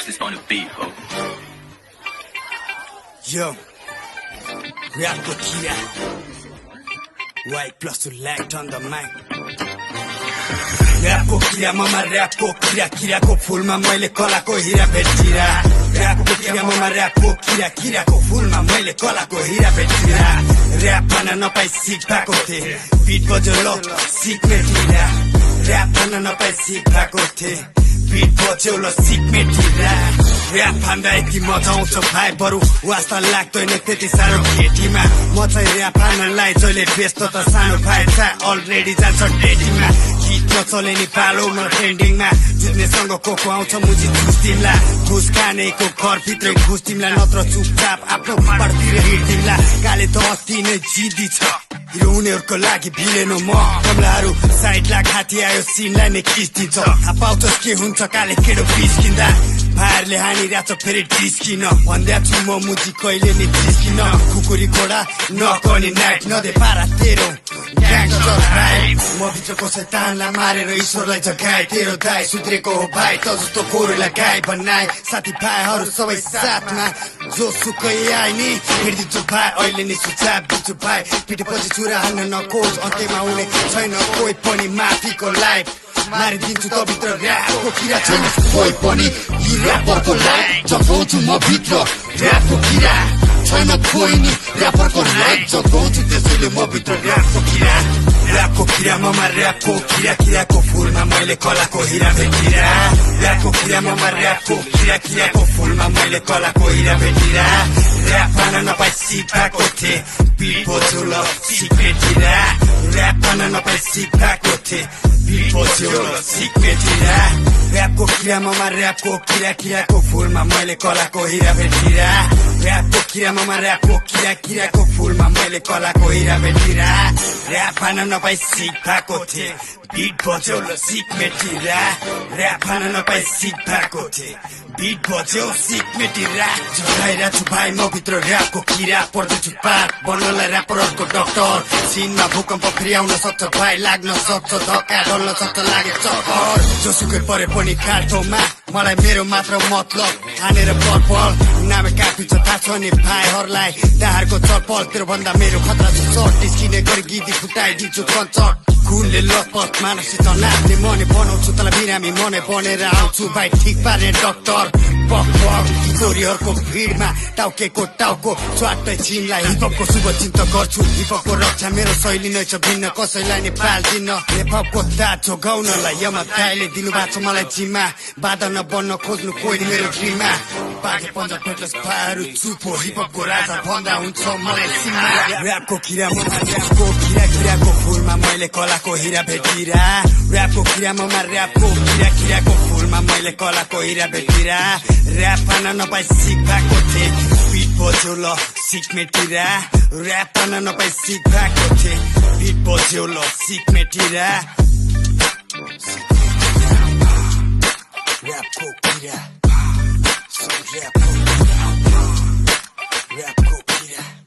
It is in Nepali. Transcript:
is this gonna be, ho? Yo, rap Kira. White plus to light on the mic. Rap Kira, mama rap Kira, Kira ko फुलमा मैले कलाको हिरा भेटिरा. Rap Kira, mama rap Kira, Kira ko फुलमा मैले कलाको हिरा भेटिरा. Rap भन्न नपाई सिक भएको थिए, बिट बज्यो ल सिक मेटिरा. Rap भन्न नपाई सिक भएको थिए, बिट बज्यो ल सिक मेटिरा. Rap भन्दा यति मजा आउँछ भाइ, बरु वास्ता लाग्दैन त्यति साह्रो केटीमा. म चाहिँ rap हान्नलाई जहिले व्यस्त त सानो भाइ छ अलरेडी जान्छ डेटीमा. गीत नचले नि पालोमा ट्रेन्डिङमा, जित्नेसँग को आउँछ मुजी चुस तिमला. घुस खानेको घरभित्रै घुस तिमला, नत्र चुपचाप आफ्नो पढतिर हिट तिमला. काले त अस्ति नै जिद्दी छ, हिरो उनीहरूको लागि भिलेन म. कमलाहरू साइड लाग हाती आयो सिनलाई नै खिच्दिन्छ. थाहा पाउँछस् के हुन्छ काले केडो पिस्किँदा. भाइहरूले हानिरहेछ फेरि डिस्किन, भन्दै छु म मुजी कहिले नि डिस्किन. कुकुरी घोडा नकनी नाइट नदे पारा तेरो ग्याङ्स्टर भाइ. म भित्र कसै तानलाई मारेर ईश्वरलाई जगाए. तेरो दाइ सुध्रेको हो भाइ, त जस्तो गोरुलाई गाई बनाए. साथी भाइहरू सबै साथमा जो सुकै आए नि हिँडिदिन्छु भाइ. अहिले नि सुझाव दिन्छु भाइ, पिटेपछि छुरा हान्न नखोज, अन्त्यमा हुने छैन कोही पनि माथिको लाइफ. मारिदिन्छु त भित्र ऱ्यापको किरा छैन कोही पनि. यी ऱ्यापरको लाइफ जगाउँछु म भित्र, ऱ्यापको किरा छैन कोही नि. ऱ्यापरको लाइफ जगाउँछु त्यसैले म भित्र ऱ्यापको किरा. ऱ्यापको किरा ममा ऱ्यापको किरा, किराको फुलमा मैले कलाको हिरा भेटिरा. ऱ्यापको किरा ममा ऱ्यापको किरा, किराको फुलमा मैले कलाको हिरा भेटिरा. ऱ्याप भन्न नपाई सिक भएको थिए, बिट बज्यो ल सिक मेटिरा. ऱ्याप भन्न नपाई सिक भएको थिए, बिट बज्यो ल सिक मेटिरा. ऱ्यापको किरा ममा ऱ्यापको किरा, किराको फुलमा मैले कलाको हिरा भेटिरा. ऱ्यापको किरा ममा ऱ्यापको किरा, किराको फुलमा मैले कलाको हिरा भेटिरा. ऱ्याप भन्न नपाई सिक भएको थिए, बिट बज्यो ल सिक मेटिरा. ऱ्याप भन्न नपाई सिक भएको थिए, बिट बज्यो सिक मेटिरा. झुकाइरहेको छु भाइ म भित्र ऱ्यापको किरा. पर्दैछु पार बन्नलाई ऱ्यापरहरूको डक्टर. सिनमा भूकम्प फेरि आउन सक्छ भाइ, लाग्न सक्छ धक्का, डल्न सक्छ लागे चक्कर. जोसुकै परे पनि काठोमा मलाई मेरो मात्र मतलब हानेर पर्पल. नामे काफी छ थाहा छ नि भाइहरूलाई, दाहारको चलपल. तेरो भन्दा मेरो खतरा छ सर्ट, निस्किने गरी गीत फुटाइदिन्छु कन्सर्ट. खुनले लपत मानसित नाच्ने मने बनाउँछु तँलाई बिरामी मने बनेर आउँछु भाइ ठिक पार्ने डक्टर. पक पक चोरीहरूको भिडमा टाउकेको टाउको स्वाटै चिनलाई. हिपहपको शुभ चिन्ता गर्छु, हिपहपको रक्षा मेरो शैली नै छ भिन्न, कसैलाई नि पाल्दिन. हिपहपको दाँत जोगाउनलाई यमा दाइले दिनुभएको छ मलाई जिम्मा. बाधा नबन्न खोज्नु कोही मेरो ड्रिममा. बाघे पन्जा भेट्लस भाइहरू चुप हो, हिपहपको राजा भन्दा हुन्छ मलाई सीमा. ऱ्यापको किरा ममा ऱ्यापको किरा, किराको फुलमा मैले कलाको हिरा भेटिरा. ऱ्यापको किरा ममा ऱ्यापको किरा, किराको फुलमा मैले कलाको हिरा भेटिरा. ऱ्याप भन्न नपाई सिक भएको थिए, बिट बज्यो ल सिक मेटिरा. ऱ्याप भन्न नपाई सिक भएको थिए, बिट बज्यो ल सिक मेटिरा. ऱ्यापको किरा, ऱ्यापको किरा.